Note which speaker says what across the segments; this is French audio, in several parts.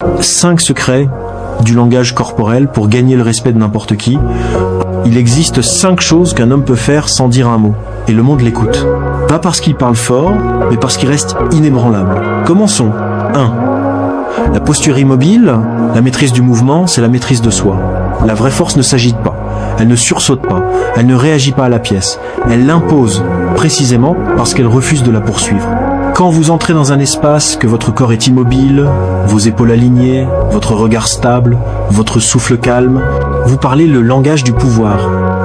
Speaker 1: 5 secrets du langage corporel pour gagner le respect de n'importe qui. Il existe 5 choses qu'un homme peut faire sans dire un mot, et le monde l'écoute. Pas parce qu'il parle fort, mais parce qu'il reste inébranlable. Commençons. 1. La posture immobile, la maîtrise du mouvement, c'est la maîtrise de soi. La vraie force ne s'agite pas, elle ne sursaute pas, elle ne réagit pas à la pièce. Elle l'impose, précisément parce qu'elle refuse de la poursuivre. Quand vous entrez dans un espace, que votre corps est immobile, vos épaules alignées, votre regard stable, votre souffle calme, vous parlez le langage du pouvoir.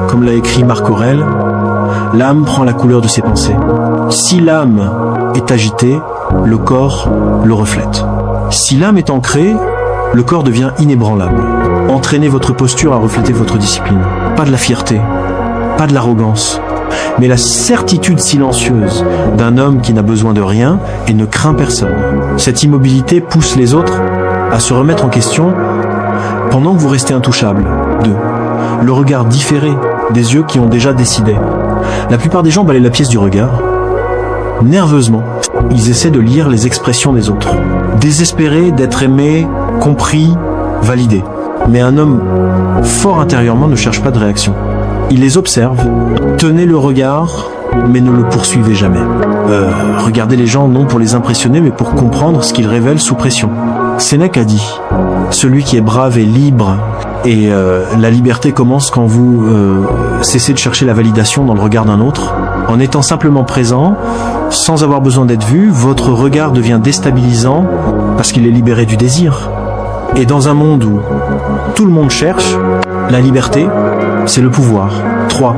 Speaker 1: Comme l'a écrit Marc Aurèle, l'âme prend la couleur de ses pensées. Si l'âme est agitée, le corps le reflète. Si l'âme est ancrée, le corps devient inébranlable. Entraînez votre posture à refléter votre discipline. Pas de la fierté, pas de l'arrogance, mais la certitude silencieuse d'un homme qui n'a besoin de rien et ne craint personne. Cette immobilité pousse les autres à se remettre en question pendant que vous restez intouchable. 2. Le regard différé des yeux qui ont déjà décidé. La plupart des gens balayent la pièce du regard. Nerveusement, ils essaient de lire les expressions des autres. Désespérés d'être aimés, compris, validés. Mais un homme fort intérieurement ne cherche pas de réaction. Il les observe, tenez le regard, mais ne le poursuivez jamais. Regardez les gens non pour les impressionner, mais pour comprendre ce qu'ils révèlent sous pression. Sénèque a dit, celui qui est brave est libre, et la liberté commence quand vous cessez de chercher la validation dans le regard d'un autre. En étant simplement présent, sans avoir besoin d'être vu, votre regard devient déstabilisant parce qu'il est libéré du désir. Et dans un monde où tout le monde cherche, la liberté, c'est le pouvoir. 3.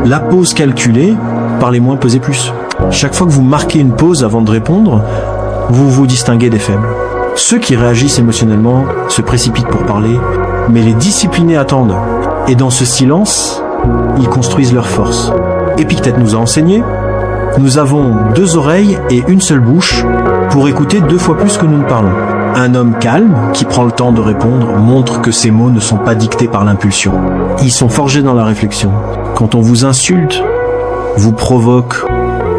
Speaker 1: La pause calculée, parlez moins, pesez plus. Chaque fois que vous marquez une pause avant de répondre, vous vous distinguez des faibles. Ceux qui réagissent émotionnellement se précipitent pour parler, mais les disciplinés attendent. Et dans ce silence, ils construisent leur force. Épictète nous a enseigné, nous avons 2 oreilles et une seule bouche pour écouter 2 fois plus que nous ne parlons. Un homme calme, qui prend le temps de répondre, montre que ses mots ne sont pas dictés par l'impulsion. Ils sont forgés dans la réflexion. Quand on vous insulte, vous provoque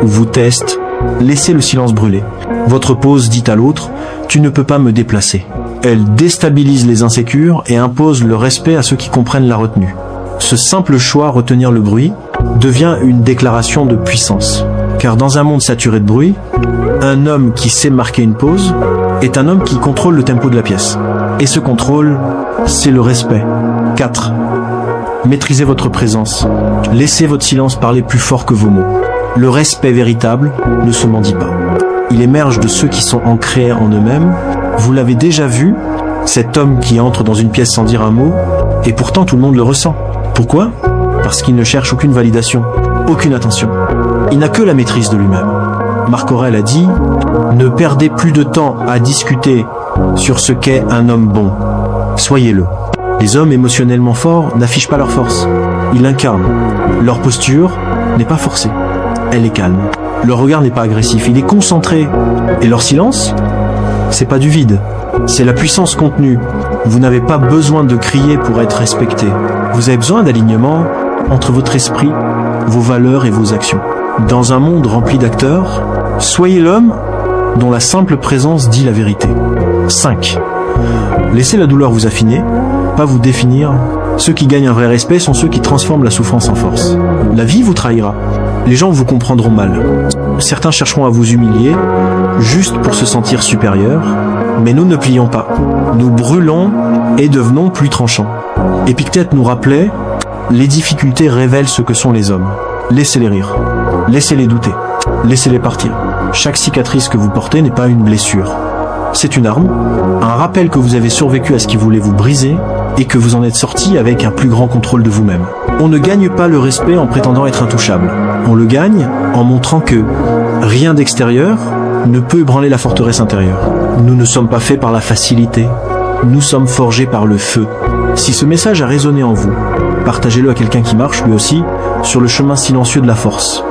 Speaker 1: ou vous teste, laissez le silence brûler. Votre pause dit à l'autre, tu ne peux pas me déplacer. Elle déstabilise les insécures et impose le respect à ceux qui comprennent la retenue. Ce simple choix, retenir le bruit, devient une déclaration de puissance. Car dans un monde saturé de bruit, un homme qui sait marquer une pause est un homme qui contrôle le tempo de la pièce. Et ce contrôle, c'est le respect. 4. Maîtrisez votre présence. Laissez votre silence parler plus fort que vos mots. Le respect véritable ne se mendie pas. Il émerge de ceux qui sont ancrés en eux-mêmes. Vous l'avez déjà vu, cet homme qui entre dans une pièce sans dire un mot, et pourtant tout le monde le ressent. Pourquoi ? Parce qu'il ne cherche aucune validation, aucune attention. Il n'a que la maîtrise de lui-même. Marc Aurèle a dit « Ne perdez plus de temps à discuter sur ce qu'est un homme bon. Soyez-le. » Les hommes émotionnellement forts n'affichent pas leur force. Ils l'incarnent. Leur posture n'est pas forcée. Elle est calme. Leur regard n'est pas agressif. Il est concentré. Et leur silence, c'est pas du vide. C'est la puissance contenue. Vous n'avez pas besoin de crier pour être respecté. Vous avez besoin d'alignement entre votre esprit, vos valeurs et vos actions. Dans un monde rempli d'acteurs, soyez l'homme dont la simple présence dit la vérité. 5. Laissez la douleur vous affiner, pas vous définir. Ceux qui gagnent un vrai respect sont ceux qui transforment la souffrance en force. La vie vous trahira. Les gens vous comprendront mal. Certains chercheront à vous humilier, juste pour se sentir supérieurs, mais nous ne plions pas. Nous brûlons et devenons plus tranchants. Épictète nous rappelait, les difficultés révèlent ce que sont les hommes. Laissez-les rire, laissez-les douter, laissez-les partir. Chaque cicatrice que vous portez n'est pas une blessure. C'est une arme, un rappel que vous avez survécu à ce qui voulait vous briser et que vous en êtes sorti avec un plus grand contrôle de vous-même. On ne gagne pas le respect en prétendant être intouchable. On le gagne en montrant que rien d'extérieur ne peut ébranler la forteresse intérieure. Nous ne sommes pas faits par la facilité, nous sommes forgés par le feu. Si ce message a résonné en vous, partagez-le à quelqu'un qui marche lui aussi sur le chemin silencieux de la force.